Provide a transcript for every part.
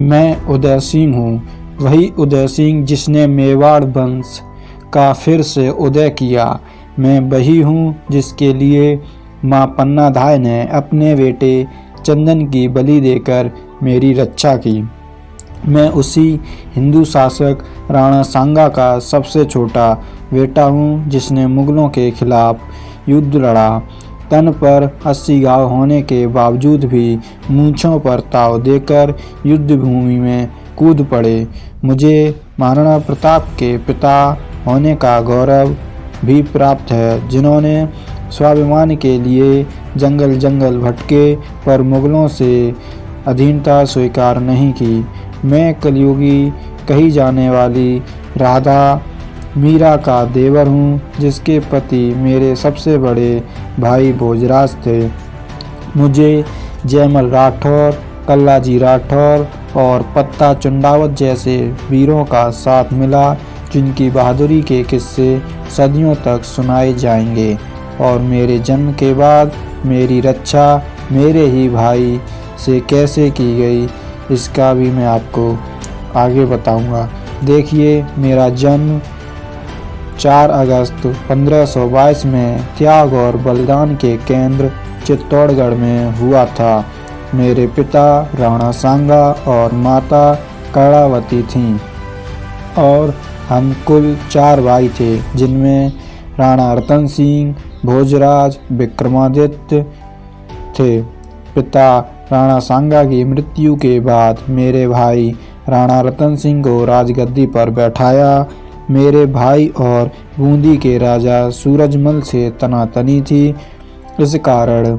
मैं उदय सिंह हूँ, वही उदय सिंह जिसने मेवाड़ वंश का फिर से उदय किया। मैं वही हूँ जिसके लिए माँ पन्नाधाय ने अपने बेटे चंदन की बलि देकर मेरी रक्षा की। मैं उसी हिंदू शासक राणा सांगा का सबसे छोटा बेटा हूँ जिसने मुगलों के खिलाफ युद्ध लड़ा। तन पर 80 घाव होने के बावजूद भी मूंछों पर ताव देकर युद्ध भूमि में कूद पड़े। मुझे महाराणा प्रताप के पिता होने का गौरव भी प्राप्त है, जिन्होंने स्वाभिमान के लिए जंगल जंगल भटके पर मुगलों से अधीनता स्वीकार नहीं की। मैं कलयुगी कही जाने वाली राधा मीरा का देवर हूँ, जिसके पति मेरे सबसे बड़े भाई भोजराज थे। मुझे जयमल राठौर, कल्लाजी राठौर और पत्ता चुंडावत जैसे वीरों का साथ मिला, जिनकी बहादुरी के किस्से सदियों तक सुनाए जाएंगे। और मेरे जन्म के बाद मेरी रक्षा मेरे ही भाई से कैसे की गई, इसका भी मैं आपको आगे बताऊंगा। देखिए, मेरा जन्म 4 अगस्त 1522 में त्याग और बलिदान के केंद्र चित्तौड़गढ़ में हुआ था। मेरे पिता राणा सांगा और माता कर्णावती थीं और हम कुल 4 भाई थे, जिनमें राणा रतन सिंह, भोजराज, विक्रमादित्य थे। पिता राणा सांगा की मृत्यु के बाद मेरे भाई राणा रतन सिंह को राजगद्दी पर बैठाया। मेरे भाई और बूंदी के राजा सूरजमल से तनातनी थी। इस कारण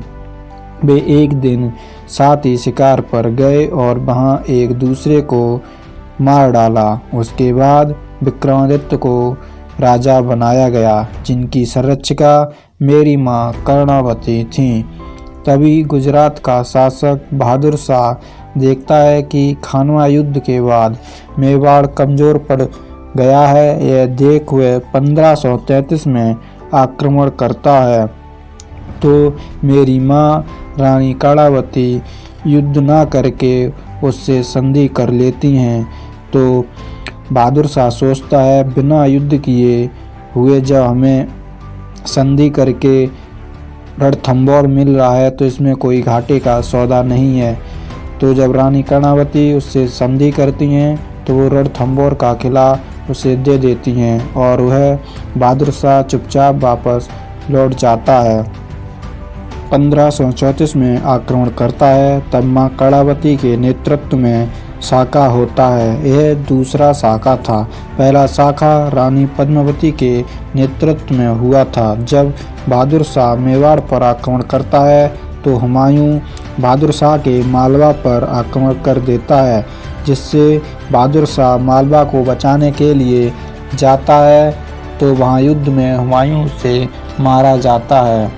वे एक दिन साथ ही शिकार पर गए और वहां एक दूसरे को मार डाला। उसके बाद विक्रमादित्य को राजा बनाया गया, जिनकी संरक्षिका मेरी माँ कर्णावती थी। तभी गुजरात का शासक बहादुर शाह देखता है कि खानवा युद्ध के बाद मेवाड़ कमजोर पड़ गया है। यह देख हुए 1533 में आक्रमण करता है, तो मेरी माँ रानी कर्णावती युद्ध न करके उससे संधि कर लेती हैं। तो बहादुर शाह सोचता है, बिना युद्ध किए हुए जब हमें संधि करके रणथंभौर मिल रहा है, तो इसमें कोई घाटे का सौदा नहीं है। तो जब रानी कर्णावती उससे संधि करती हैं, तो वो रणथंभौर का किला उसे दे देती हैं और वह बहादुर शाह चुपचाप वापस लौट जाता है। 1534 में आक्रमण करता है, तब माँ कर्णावती के नेतृत्व में शाखा होता है। यह दूसरा शाखा था। पहला शाखा रानी पद्मावती के नेतृत्व में हुआ था। जब बहादुर शाह मेवाड़ पर आक्रमण करता है, तो हुमायूं बहादुर शाह के मालवा पर आक्रमण कर देता है, जिससे बहादुर शाह मालवा को बचाने के लिए जाता है, तो वहां युद्ध में हुमायूं से मारा जाता है।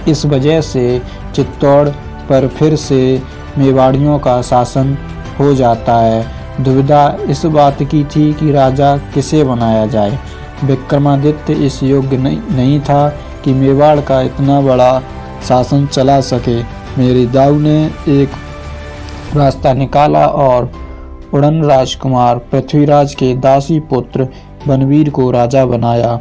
इस वजह से चित्तौड़ पर फिर से मेवाड़ियों का शासन हो जाता है। दुविधा इस बात की थी कि राजा किसे बनाया जाए। विक्रमादित्य इस योग्य नहीं था कि मेवाड़ का इतना बड़ा शासन चला सके। मेरे दाऊ ने एक रास्ता निकाला और उड़न राजकुमार पृथ्वीराज के दासी पुत्र बनवीर को राजा बनाया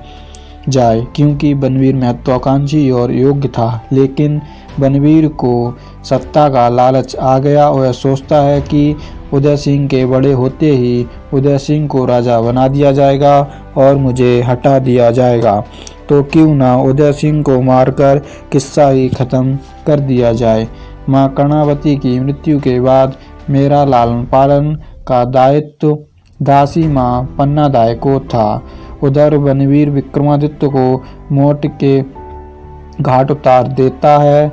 जाए, क्योंकि बनवीर महत्वाकांक्षी और योग्य था। लेकिन बनवीर को सत्ता का लालच आ गया। वह सोचता है कि उदय सिंह के बड़े होते ही उदय सिंह को राजा बना दिया जाएगा और मुझे हटा दिया जाएगा, तो क्यों ना उदय सिंह को मारकर किस्सा ही खत्म कर दिया जाए। माँ कर्णावती की मृत्यु के बाद मेरा लालन पालन का दायित्व दासी माँ पन्नाधाय को था। उधर बनवीर विक्रमादित्य को मौत के घाट उतार देता है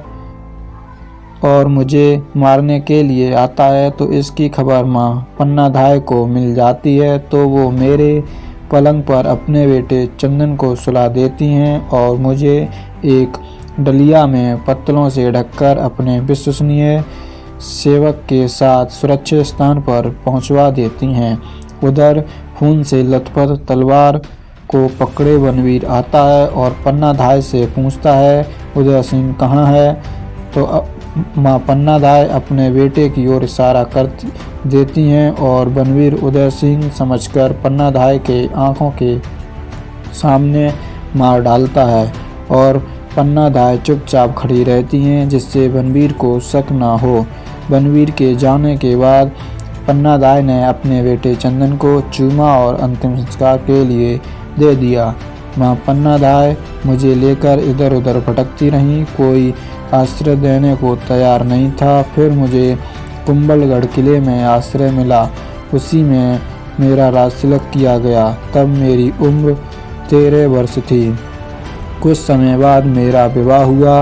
और मुझे मारने के लिए आता है। तो इसकी खबर माँ पन्नाधाय को मिल जाती है, तो वो मेरे पलंग पर अपने बेटे चंदन को सुला देती हैं और मुझे एक डलिया में पत्तलों से ढककर अपने विश्वसनीय सेवक के साथ सुरक्षित स्थान पर पहुंचवा देती हैं। उधर खून से लथपथ तलवार को पकड़े बनवीर आता है और पन्नाधाय से पूछता है, उदय सिंह कहाँ है। तो माँ पन्नाधाय अपने बेटे की ओर इशारा कर देती हैं और बनवीर उदय सिंह समझकर पन्नाधाय के आंखों के सामने मार डालता है और पन्नाधाय चुपचाप खड़ी रहती हैं, जिससे बनवीर को शक न हो। बनवीर के जाने के बाद पन्नाधाय ने अपने बेटे चंदन को चूमा और अंतिम संस्कार के लिए दे दिया। माँ पन्नाधाय मुझे लेकर इधर उधर भटकती रहीं, कोई आश्रय देने को तैयार नहीं था। फिर मुझे कुंभलगढ़ किले में आश्रय मिला, उसी में मेरा राजतिलक किया गया। तब मेरी उम्र 13 वर्ष थी। कुछ समय बाद मेरा विवाह हुआ।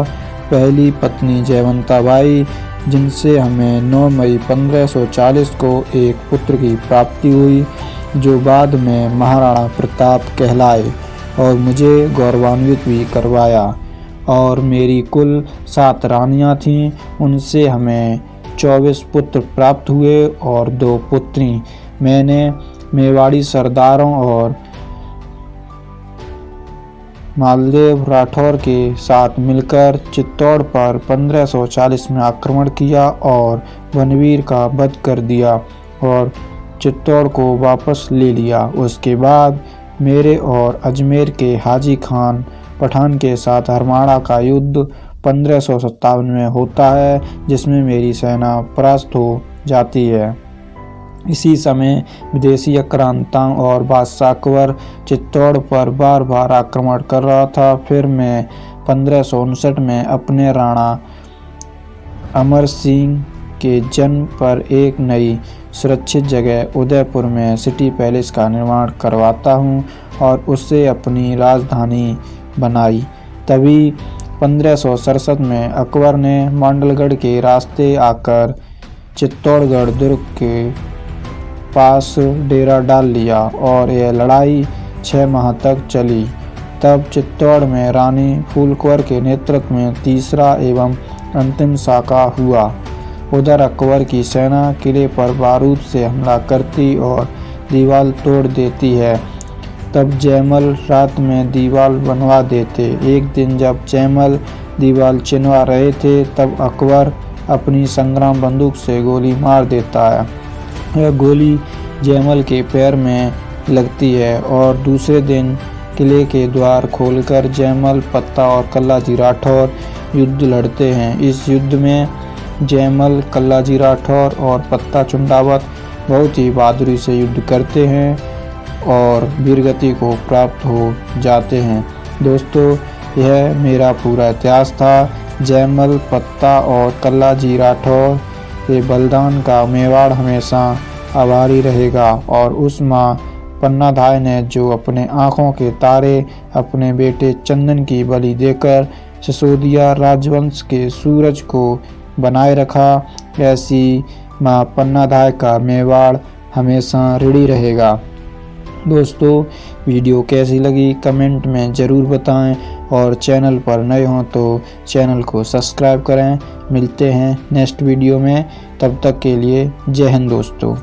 पहली पत्नी जयवंताबाई, जिनसे हमें 9 मई 1540 को एक पुत्र की प्राप्ति हुई, जो बाद में महाराणा प्रताप कहलाए और मुझे गौरवान्वित भी करवाया। और मेरी कुल 7 रानियां थीं, उनसे हमें 24 पुत्र प्राप्त हुए और 2 पुत्री। मैंने मेवाड़ी सरदारों और मालदेव राठौर के साथ मिलकर चित्तौड़ पर 1540 में आक्रमण किया और बनवीर का वध कर दिया और चित्तौड़ को वापस ले लिया। उसके बाद मेरे और अजमेर के हाजी खान पठान के साथ हरमाणा का युद्ध 1557 में होता है, जिसमें मेरी सेना परास्त हो जाती है। इसी समय विदेशी आक्रांताओं और बादशाह अकबर चित्तौड़ पर बार बार आक्रमण कर रहा था। फिर मैं 1559 में अपने राणा अमर सिंह के जन्म पर एक नई सुरक्षित जगह उदयपुर में सिटी पैलेस का निर्माण करवाता हूँ और उसे अपनी राजधानी बनाई। तभी 1567 में अकबर ने मांडलगढ़ के रास्ते आकर चित्तौड़गढ़ दुर्ग के पास डेरा डाल लिया और यह लड़ाई 6 माह तक चली। तब चित्तौड़ में रानी फूलकुंवर के नेतृत्व में तीसरा एवं अंतिम साका हुआ। उधर अकबर की सेना किले पर बारूद से हमला करती और दीवार तोड़ देती है। तब जयमल रात में दीवार बनवा देते। एक दिन जब जयमल दीवार चिनवा रहे थे, तब अकबर अपनी संग्राम बंदूक से गोली मार देता है। यह गोली जयमल के पैर में लगती है और दूसरे दिन किले के द्वार खोलकर जयमल, पत्ता और कल्लाजी राठौर युद्ध लड़ते हैं। इस युद्ध में जयमल, कल्लाजी राठौर और पत्ता चुंडावत बहुत ही बहादुरी से युद्ध करते हैं और वीरगति को प्राप्त हो जाते हैं। दोस्तों, यह मेरा पूरा इतिहास था। जयमल, पत्ता और कल्लाजी राठौर के बलिदान का मेवाड़ हमेशा आभारी रहेगा और उस माँ पन्नाधाय ने जो अपने आँखों के तारे अपने बेटे चंदन की बलि देकर सिसोदिया राजवंश के सूरज को बनाए रखा, ऐसी माँ पन्नाधाय का मेवाड़ हमेशा ऋणी रहेगा। दोस्तों, वीडियो कैसी लगी कमेंट में ज़रूर बताएं और चैनल पर नए हों तो चैनल को सब्सक्राइब करें। मिलते हैं नेक्स्ट वीडियो में, तब तक के लिए जय हिंद दोस्तों।